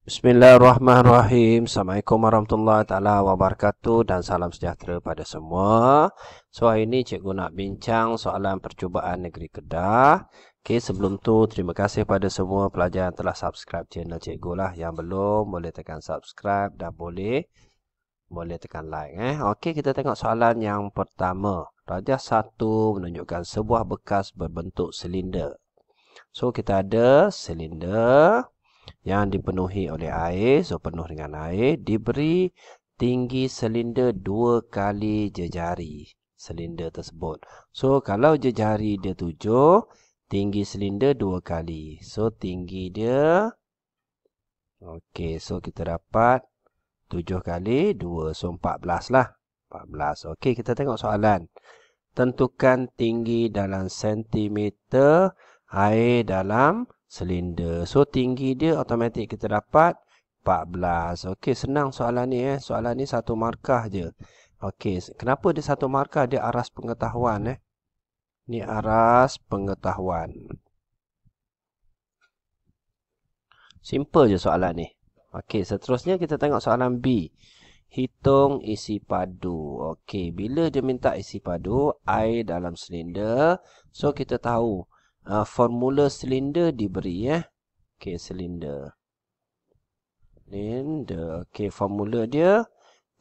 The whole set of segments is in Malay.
Bismillahirrahmanirrahim. Assalamualaikum warahmatullahi taala wabarakatuh dan salam sejahtera pada semua. So hari ini cikgu nak bincang soalan percubaan negeri Kedah. Okey, sebelum tu terima kasih pada semua pelajar yang telah subscribe channel cikgu lah. Yang belum boleh tekan subscribe dan boleh tekan like Okey, kita tengok soalan yang pertama. Rajah 1 menunjukkan sebuah bekas berbentuk silinder. So kita ada silinder yang dipenuhi oleh air, so penuh dengan air, diberi tinggi silinder 2 kali jejari silinder tersebut. So kalau jejari dia 7, tinggi silinder 2 kali. So tinggi dia, okey, so kita dapat 7 kali 2, so 14 lah. 14. Okey, kita tengok soalan. Tentukan tinggi dalam sentimeter air dalam silinder. So tinggi dia automatik kita dapat 14. Okey, senang soalan ni Soalan ni satu markah je. Okey, kenapa dia satu markah? Dia aras pengetahuan Ni aras pengetahuan. Simple je soalan ni. Okey, seterusnya kita tengok soalan B. Hitung isi padu. Okey, bila dia minta isi padu air dalam silinder, so kita tahu formula silinder diberi Okey, silinder. Okey, formula dia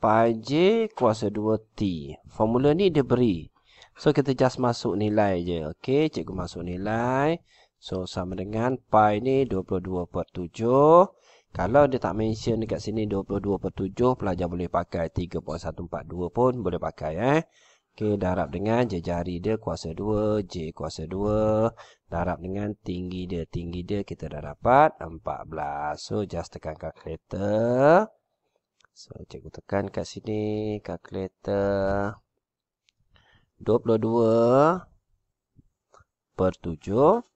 pi j kuasa 2T. Formula ni dia beri. So kita just masuk nilai je. Okey, cikgu masuk nilai. So sama dengan pi ni 22/7. Kalau dia tak mention dekat sini 22/7, pelajar boleh pakai 3.142 pun boleh pakai Okey, darab dengan jejari dia kuasa 2, J kuasa 2. Darab dengan tinggi dia kita dah dapat 14. So just tekan kalkulator. So cikgu tekan kat sini kalkulator. 22/7.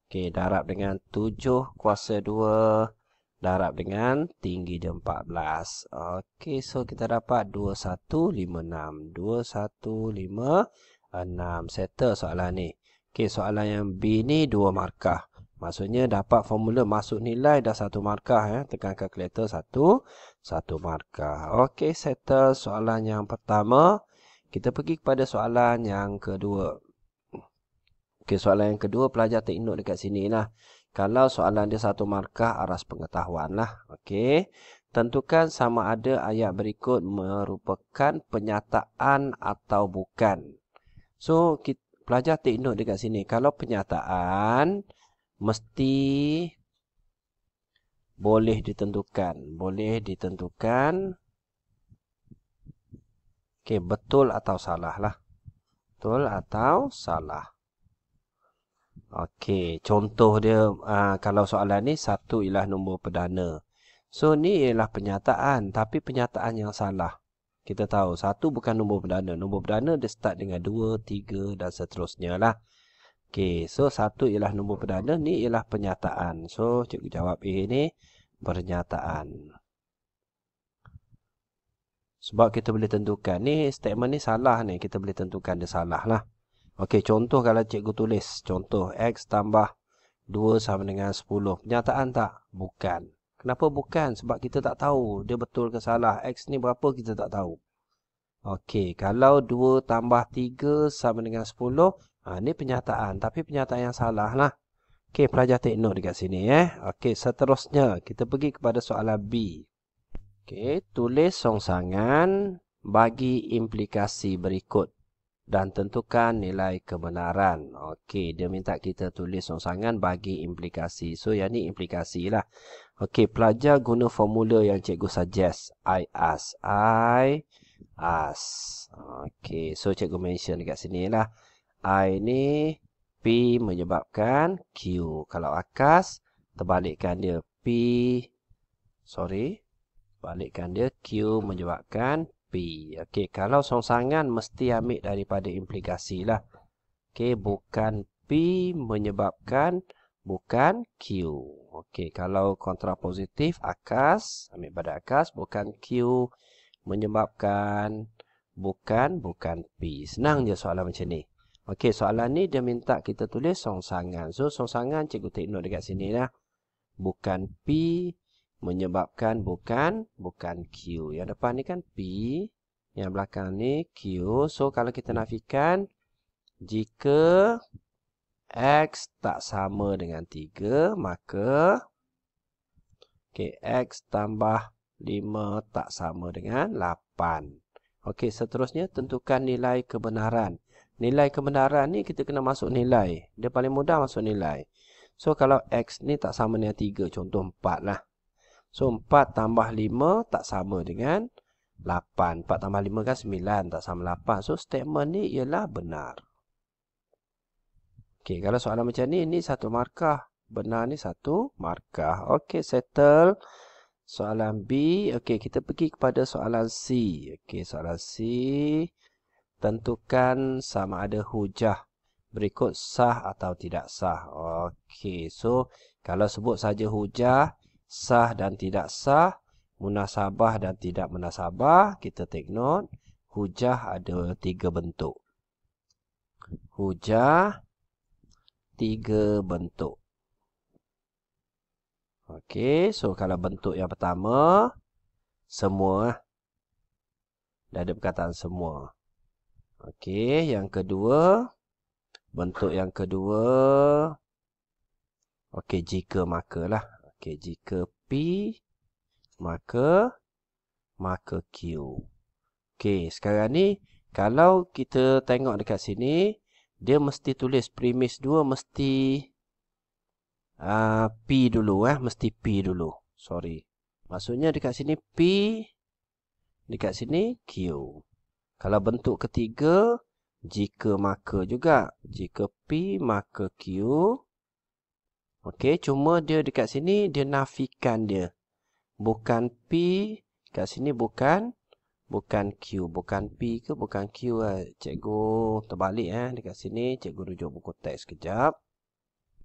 Okey, darab dengan 7 kuasa 2. Darab dengan tinggi dia 14. Okey, so kita dapat 2156. 2156. Settle soalan ni. Okey, soalan yang B ni 2 markah. Maksudnya dapat formula masuk nilai dah 1 markah Tekan kalkulator 1 markah. Okey, settle soalan yang pertama. Kita pergi kepada soalan yang kedua. Okey, soalan yang kedua pelajar take note dekat sini lah. Kalau soalan dia 1 markah, aras pengetahuan lah. Okey. Tentukan sama ada ayat berikut merupakan penyataan atau bukan. So, pelajar take note dekat sini. Kalau penyataan, mesti boleh ditentukan. Boleh ditentukan. Okey, betul atau salah lah. Betul atau salah. Okey, contoh dia kalau soalan ni 1 ialah nombor perdana. So ni ialah penyataan, tapi penyataan yang salah. Kita tahu 1 bukan nombor perdana. Nombor perdana dia start dengan 2, 3 dan seterusnya lah. Okey, so 1 ialah nombor perdana, ni ialah penyataan. So cikgu jawab A ni pernyataan. Sebab kita boleh tentukan ni statement ni salah ni, kita boleh tentukan dia salah lah. Okey, contoh kalau cikgu tulis. Contoh, X tambah 2 sama dengan 10. Penyataan tak? Bukan. Kenapa bukan? Sebab kita tak tahu dia betul ke salah. X ni berapa kita tak tahu. Okey, kalau 2 tambah 3 sama dengan 10. Ni penyataan. Tapi penyataan yang salah lah. Okey, pelajar take note dekat sini Okey, seterusnya kita pergi kepada soalan B. Okey, tulis songsangan bagi implikasi berikut dan tentukan nilai kebenaran. Okey, dia minta kita tulis songsangan bagi implikasi. So, yang ni implikasi lah. Okey, pelajar guna formula yang cikgu suggest. I ask. Okey, so cikgu mention dekat sini lah. I ni P menyebabkan Q. Kalau akas, terbalikkan dia balikkan dia Q menyebabkan P. Okey, kalau songsangan mesti ambil daripada implikasi lah. Okey, bukan P menyebabkan, bukan Q. Okey, kalau kontrapositif, akas, ambil pada akas, bukan Q menyebabkan, bukan P. Senang je soalan macam ni. Okey, soalan ni dia minta kita tulis songsangan. So, songsangan cikgu take note dekat sini lah. Bukan P menyebabkan bukan Q. Yang depan ni kan P, yang belakang ni Q. So kalau kita nafikan, jika X tak sama dengan 3, maka X tambah 5 tak sama dengan 8. Okey, seterusnya tentukan nilai kebenaran. Nilai kebenaran ni kita kena masuk nilai. Dia paling mudah masuk nilai. So kalau X ni tak sama dengan 3, contoh 4 lah. So 4 tambah 5 tak sama dengan 8. 4 tambah 5 kan 9, tak sama 8. So statement ni ialah benar. Okey, kalau soalan macam ni satu markah. Benar ni satu markah. Okey, settle. Soalan B. Okey, kita pergi kepada soalan C. Okey, soalan C. Tentukan sama ada hujah berikut sah atau tidak sah. Okey, so kalau sebut saja hujah, sah dan tidak sah, munasabah dan tidak munasabah, kita take note, hujah ada 3 bentuk. Hujah 3 bentuk. Okey, so kalau bentuk yang pertama, semua. Dah ada perkataan semua. Okey, yang kedua, bentuk yang kedua, okey, jika maka lah. Okey, jika P, maka Q. Okey, sekarang ni, kalau kita tengok dekat sini, dia mesti tulis premis 2, mesti P dulu. Mesti P dulu. Sorry. Maksudnya dekat sini P, dekat sini Q. Kalau bentuk ketiga, jika maka juga. Jika P, maka Q. Okey, cuma dia dekat sini, dia nafikan dia. Bukan P, kat sini bukan Q. Bukan P ke bukan Q. Cikgu terbalik. Dekat sini, cikgu rujuk buku teks sekejap.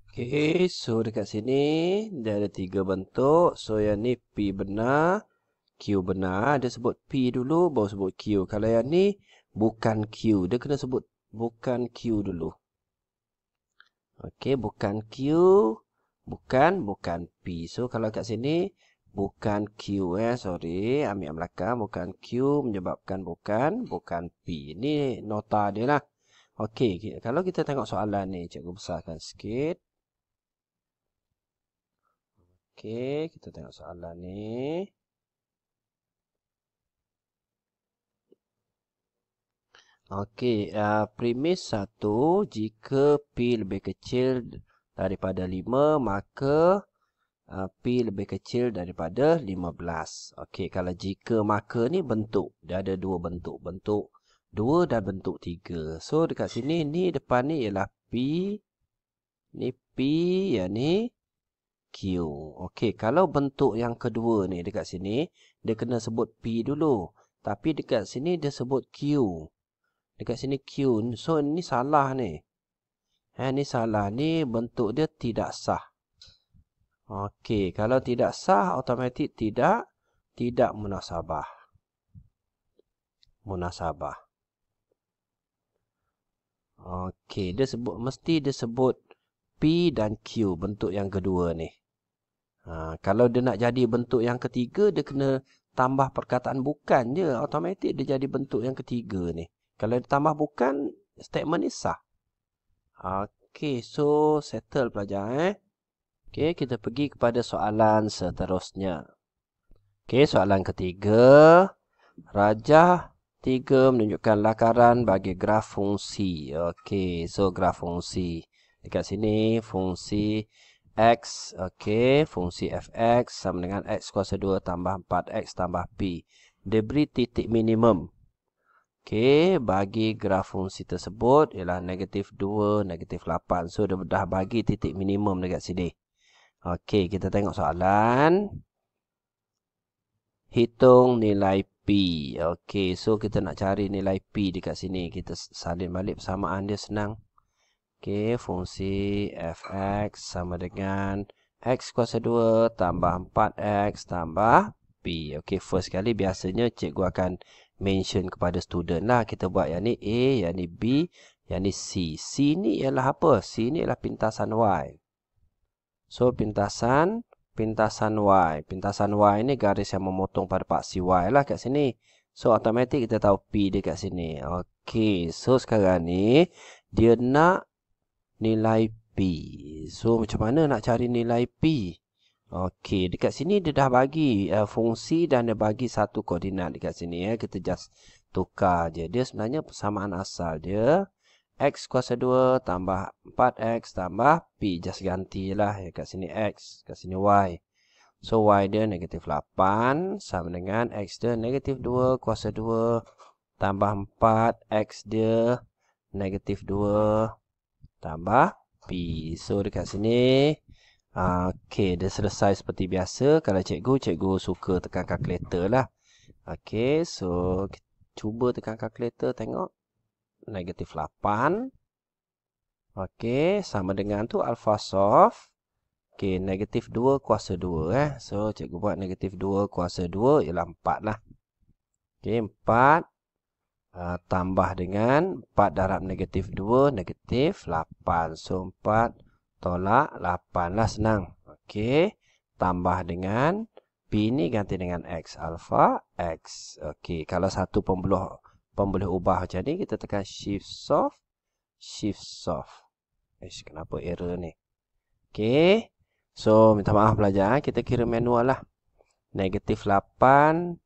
Okey, so dekat sini, dia ada 3 bentuk. So yang ni P benar, Q benar. Dia sebut P dulu, baru sebut Q. Kalau yang ni, bukan Q. Dia kena sebut bukan Q dulu. Okey, bukan Q, bukan P. So kalau kat sini, bukan Q. Sorry, ambil yang belakang. Bukan Q menyebabkan bukan P. Ini nota dia lah. Okey, kalau kita tengok soalan ni, cikgu besarkan sikit. Okey, kita tengok soalan ni. Okey, premis 1, jika P lebih kecil daripada 5, maka P lebih kecil daripada 15. Okey, kalau jika maka ni bentuk. Dia ada 2 bentuk. Bentuk 2 dan bentuk 3. So, dekat sini, ni depan ni ialah P. Ni P, yang ni Q. Okey, kalau bentuk yang kedua ni dekat sini, dia kena sebut P dulu. Tapi dekat sini dia sebut Q. Dekat sini Q. So, ni salah ni. Ni salah. Ni bentuk dia tidak sah. Okey, kalau tidak sah, automatik tidak munasabah. Munasabah. Okey, mesti dia sebut P dan Q, bentuk yang kedua ni. Kalau dia nak jadi bentuk yang ketiga, dia kena tambah perkataan bukan je. Automatik dia jadi bentuk yang ketiga ni. Kalau dia tambah bukan, statement ni sah. Okey, so settle pelajar. Okey, kita pergi kepada soalan seterusnya. Okey, soalan ketiga. Rajah 3 menunjukkan lakaran bagi graf fungsi. Okey, so graf fungsi. Dekat sini, fungsi X. Okey, fungsi fx sama dengan X kuasa 2 tambah 4X tambah P. Dia beri titik minimum. Okey, bagi graf fungsi tersebut ialah negatif 2, negatif 8. So, dia dah bagi titik minimum dekat sini. Okey, kita tengok soalan. Hitung nilai P. Okey, so kita nak cari nilai P dekat sini. Kita salin balik persamaan dia senang. Okey, fungsi fx sama dengan X kuasa 2 tambah 4X tambah P. Okey, first kali biasanya cikgu akan mention kepada student lah. Kita buat yang ni A, yang ni B, yang ni C. C ni ialah apa? C ni ialah pintasan Y. So, pintasan pintasan Y. Pintasan Y ni garis yang memotong pada paksi Y lah kat sini. So, automatik kita tahu P dia kat sini. Okey, so sekarang ni, dia nak nilai P. So, macam mana nak cari nilai P? Okey, dekat sini dia dah bagi fungsi dan dia bagi satu koordinat dekat sini. Kita just tukar je. Dia sebenarnya persamaan asal dia. X kuasa 2 tambah 4X tambah P. Just gantilah. Kat sini X, kat sini Y. So, Y dia negatif 8 sama dengan X dia negatif 2 kuasa 2 tambah 4. X dia negatif 2 tambah P. So, dekat sini, okey, dia selesai seperti biasa. Kalau cikgu suka tekan kalkulator lah. Okey, so, cuba tekan kalkulator, tengok. Negatif 8. Okey, sama dengan tu alpha soft. Okey, negatif 2 kuasa 2. So, cikgu buat negatif 2 kuasa 2 ialah 4 lah. Okey, 4 tambah dengan 4 darab negatif 2, negatif 8. So, 4 tolak 8 lah, senang. Okey, tambah dengan P ni ganti dengan X. Alpha X. Okey, kalau satu pemboleh ubah macam ni, kita tekan shift soft. Shift soft. Kenapa error ni? Okey. So, minta maaf pelajar. Kita kira manual lah. Negatif 8.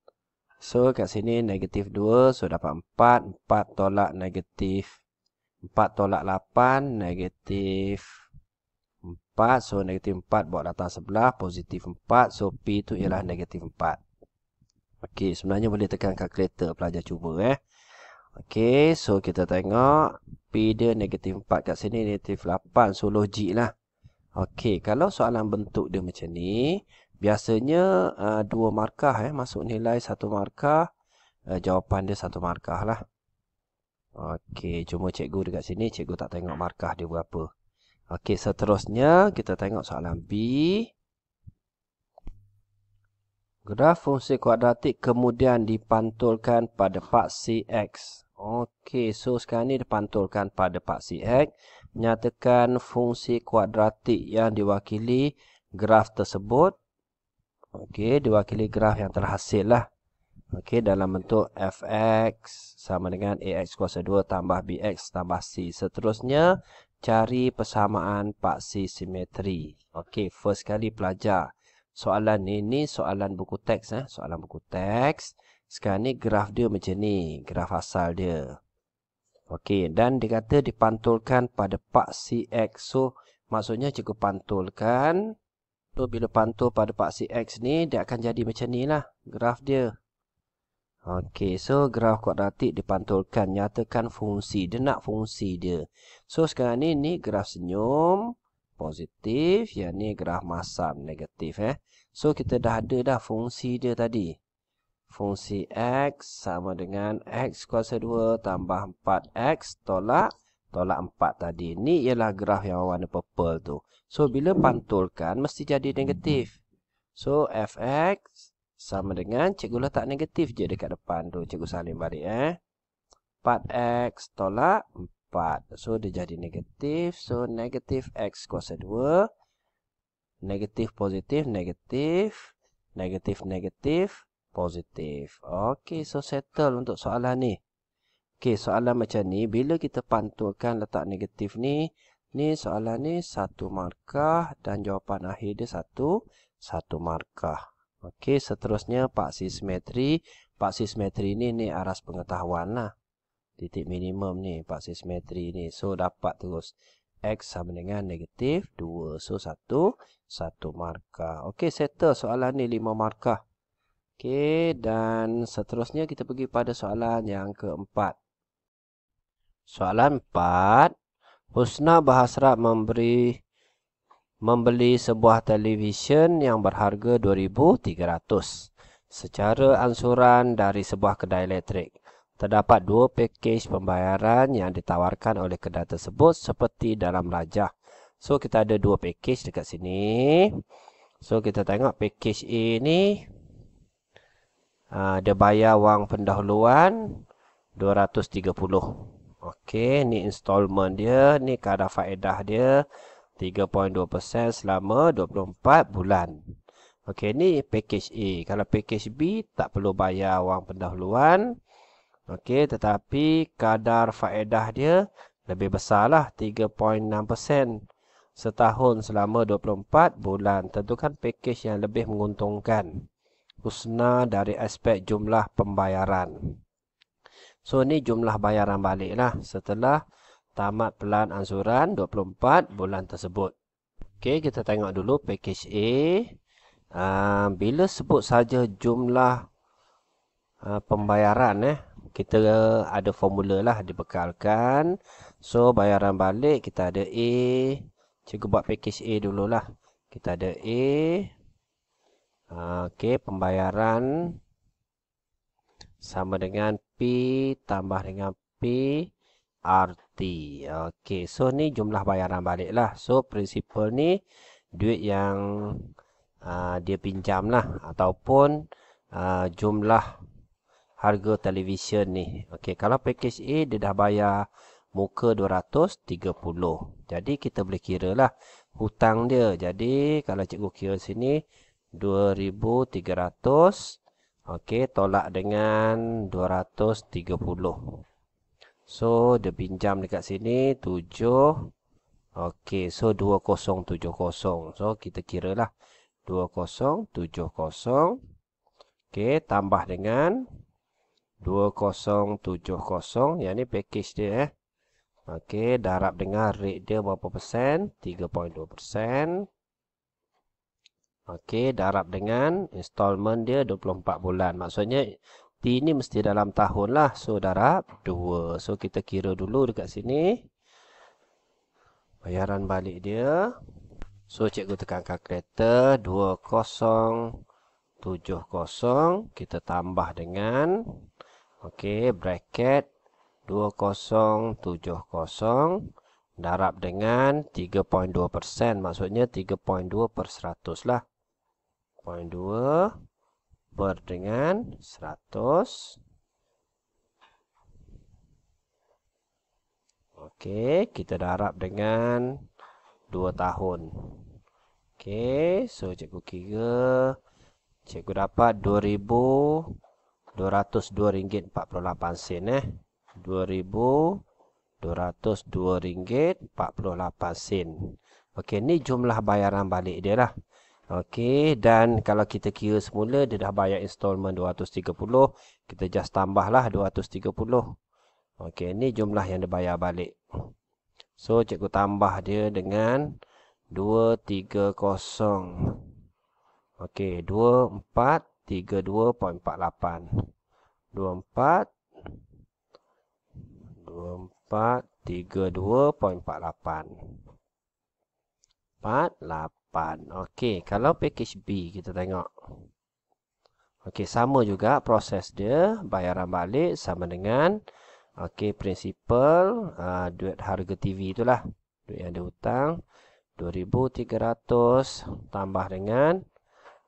So, kat sini negatif 2. So, dapat 4. 4 tolak negatif. 4 tolak 8. Negatif 4. So, negatif 4 bawa datang sebelah. Positif 4. So, P tu ialah negatif 4. Okey, sebenarnya boleh tekan kalkulator. Pelajar cuba. Okey, so kita tengok. P dia negatif 4 kat sini. Negatif 8. So, logik lah. Okey, kalau soalan bentuk dia macam ni, biasanya 2 markah masuk nilai 1 markah, jawapan dia 1 markah lah. Okey, cuma cikgu dekat sini, cikgu tak tengok markah dia berapa. Okey, seterusnya kita tengok soalan B. Graf fungsi kuadratik kemudian dipantulkan pada paksi X. Okey, so sekarang ni dipantulkan pada paksi X. Nyatakan fungsi kuadratik yang diwakili graf tersebut. Okey, diwakili graf yang telah hasil lah. Okey, dalam bentuk fx sama dengan ax kuasa 2 tambah bx tambah c. Seterusnya, cari persamaan paksi simetri. Okey, first kali pelajar. Soalan ni soalan buku teks. Soalan buku teks. Sekarang ni graf dia macam ni. Graf asal dia. Okey, dan dikata dipantulkan pada paksi X. So, maksudnya cikgu pantulkan. So, bila pantul pada paksi X ni, dia akan jadi macam ni lah. Graf dia. Okey, so graf kuadratik dipantulkan. Nyatakan fungsi. Dia nak fungsi dia. So, sekarang ni graf senyum. Positif. Yang ni graf masam. Negatif. So, kita dah ada dah fungsi dia tadi. Fungsi X sama dengan X kuasa 2 tambah 4X tolak 4 tadi. Ni ialah graf yang warna purple tu. So, bila pantulkan, mesti jadi negatif. So, Fx sama dengan, cikgu letak negatif je dekat depan tu. Cikgu salin balik. 4X tolak 4. So, dia jadi negatif. So, negatif X kuasa 2. Negatif, positif, negatif. Negatif, negatif. Positif. Okey, so settle untuk soalan ni. Okey, soalan macam ni, bila kita pantulkan letak negatif ni soalan ni 1 markah dan jawapan akhir dia 1 markah. Okey, seterusnya paksi simetri. Paksi simetri ni aras pengetahuan lah. Titik minimum ni, paksi simetri ni. So, dapat terus X sama dengan negatif 2. So, 1 markah. Okey, settle soalan ni 5 markah. Okey, dan seterusnya kita pergi pada soalan yang keempat. Soalan 4. Husna berhasrat membeli sebuah televisyen yang berharga 2,300 secara ansuran dari sebuah kedai elektrik. Terdapat 2 pakej pembayaran yang ditawarkan oleh kedai tersebut seperti dalam rajah. So, kita ada 2 pakej dekat sini. So, kita tengok pakej A ni. Dia bayar wang pendahuluan 230. Okey, ni installment dia. Ni kadar faedah dia 3.2% selama 24 bulan. Okey, ni package A. Kalau package B tak perlu bayar wang pendahuluan. Okey, tetapi kadar faedah dia lebih besarlah 3.6% setahun selama 24 bulan. Tentukan package yang lebih menguntungkan. Husna dari aspek jumlah pembayaran. So ni jumlah bayaran balik lah setelah tamat pelan ansuran 24 bulan tersebut. Okey, kita tengok dulu package A. Bila sebut saja jumlah pembayaran, kita ada formula lah dibekalkan. So bayaran balik kita ada A. Cikgu buat package A dululah. Kita ada A. Okey, pembayaran sama dengan P tambah dengan P RT. Okey, so ni jumlah bayaran balik lah. So prinsipal ni duit yang dia pinjam lah ataupun jumlah harga televisyen ni. Okey, kalau package A dia dah bayar muka 230. Jadi kita boleh kira lah hutang dia. Jadi kalau cikgu kira sini 2,300. Okey, tolak dengan 230. So, dia pinjam dekat sini 7. Okey, so 2070. So, kita kira lah 2070. Okey, tambah dengan 2070. Yang ni package dia. Okey, darab dengan rate dia berapa persen? 3.2%. Okey, darab dengan installment dia 24 bulan. Maksudnya T ni mesti dalam tahun lah. So, darab 2. So, kita kira dulu dekat sini. Bayaran balik dia. So, cikgu tekan kalkulator. 2070. Kita tambah dengan. Okey, bracket 2070. Darab dengan 3.2%. Maksudnya 3.2/100 lah. 0.2 per dengan 100. Okey, kita darab dengan 2 tahun. Okey, so cikgu kira. Cikgu dapat RM2,202.48. RM2,202.48. Okey, ni jumlah bayaran balik dia lah. Okey, dan kalau kita kira semula dia dah bayar installment 230, kita just tambahlah 230. Okey, ni jumlah yang dia bayar balik. So, cikgu tambah dia dengan 230. Okey, 2432.48. 2432.48. 48. Okey, kalau package B kita tengok. Okey, sama juga proses dia. Bayaran balik sama dengan okey, prinsipal duit harga TV itulah. Duit yang dihutang 2,300 tambah dengan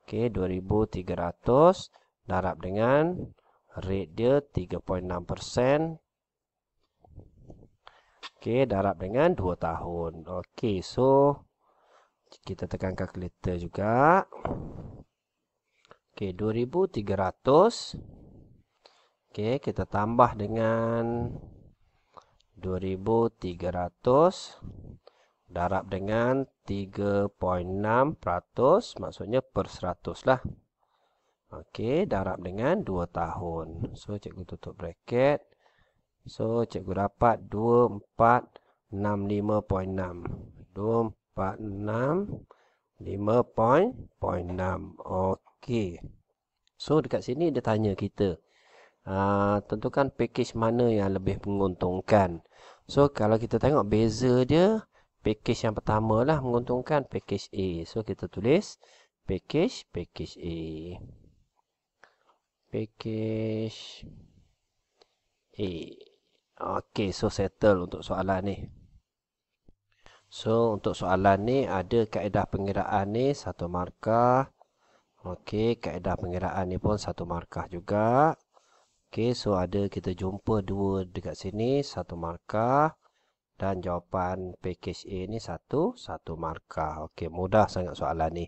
okey 2,300 darab dengan rate dia 3.6%. Okey, darab dengan 2 tahun. Okey, so kita tekan kalkulator juga. Okey, 2,300. Okey, kita tambah dengan 2,300 darab dengan 3.6%, maksudnya per 100 lah. Okey, darab dengan 2 tahun. So, cikgu tutup bracket. So, cikgu dapat 2465.6. 2465.6. Okey. So, dekat sini dia tanya kita. Tentukan package mana yang lebih menguntungkan. So, kalau kita tengok beza dia, package yang pertama lah menguntungkan, package A. So, kita tulis package A. Package A. Okey, so settle untuk soalan ni. So, untuk soalan ni ada kaedah pengiraan ni 1 markah. Okey, kaedah pengiraan ni pun 1 markah juga. Okey, so ada kita jumpa 2 dekat sini 1 markah. Dan jawapan package A ni 1 markah. Okey, mudah sangat soalan ni.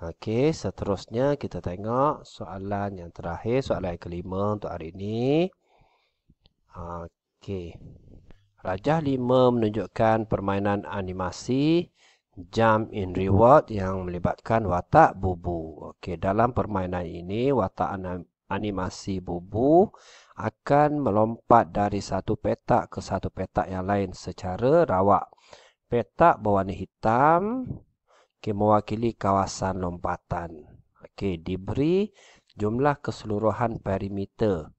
Okey, seterusnya kita tengok soalan yang terakhir, soalan yang kelima untuk hari ini. Okey. Rajah 5 menunjukkan permainan animasi Jump in Reward yang melibatkan watak bubu. Okey, dalam permainan ini watak animasi bubu akan melompat dari satu petak ke satu petak yang lain secara rawak. Petak berwarna hitam mewakili kawasan lompatan. Okey, diberi jumlah keseluruhan perimeter.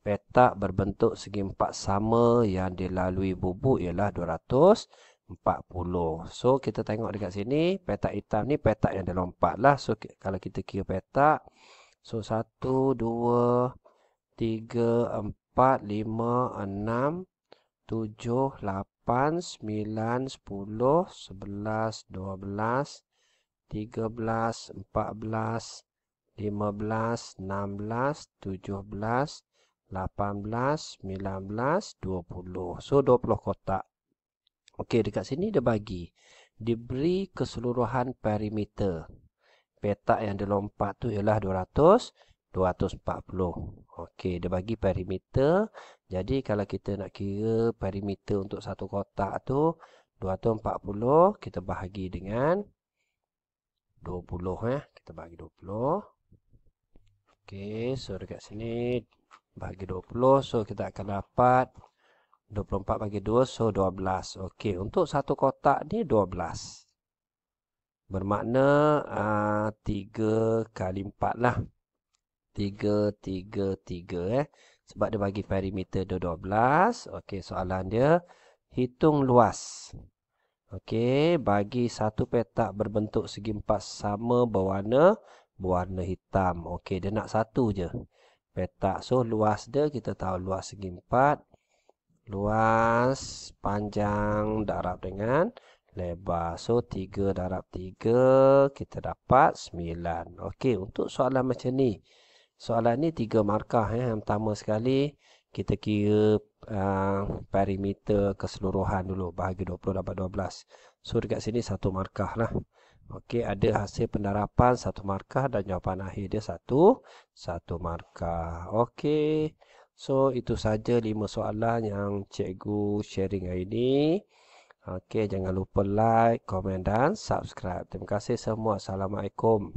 Petak berbentuk segi empat sama yang dilalui bubuk ialah 240. So, kita tengok dekat sini, petak hitam ni petak yang dilompat lah. So, kalau kita kira petak, so 1, 2, 3, 4, 5, 6, 7, 8, 9, 10, 11, 12, 13, 14, 15, 16, 17, 18, 19, 20. So, 20 kotak. Okey, dekat sini dia bagi. Diberi keseluruhan perimeter. Petak yang dilompat tu ialah 240. Okey, dia bagi perimeter. Jadi, kalau kita nak kira perimeter untuk satu kotak tu, 240, kita bahagi dengan 20. Kita bahagi 20. Okey, so dekat sini bagi 20, so kita akan dapat 24 bagi 2, so 12. Okey, untuk satu kotak ni 12. Bermakna 3 kali 4 lah. 3, 3, 3 sebab dia bagi perimeter dia 12. Okey, soalan dia, hitung luas. Okey, bagi satu petak berbentuk segi empat sama berwarna hitam. Okey, dia nak satu je petak. So, luas dia kita tahu luas segi empat. Luas panjang darab dengan lebar. So, 3 darab 3 kita dapat 9. Okey, untuk soalan macam ni. Soalan ni 3 markah. Yang pertama sekali, kita kira perimeter keseluruhan dulu. Bahagi 20 dapat 12. So, dekat sini 1 markah lah. Okey, ada hasil pendarapan 1 markah dan jawapan akhir dia 1 markah. Okey. So, itu saja 5 soalan yang cikgu sharing hari ini. Okey, jangan lupa like, komen dan subscribe. Terima kasih semua. Assalamualaikum.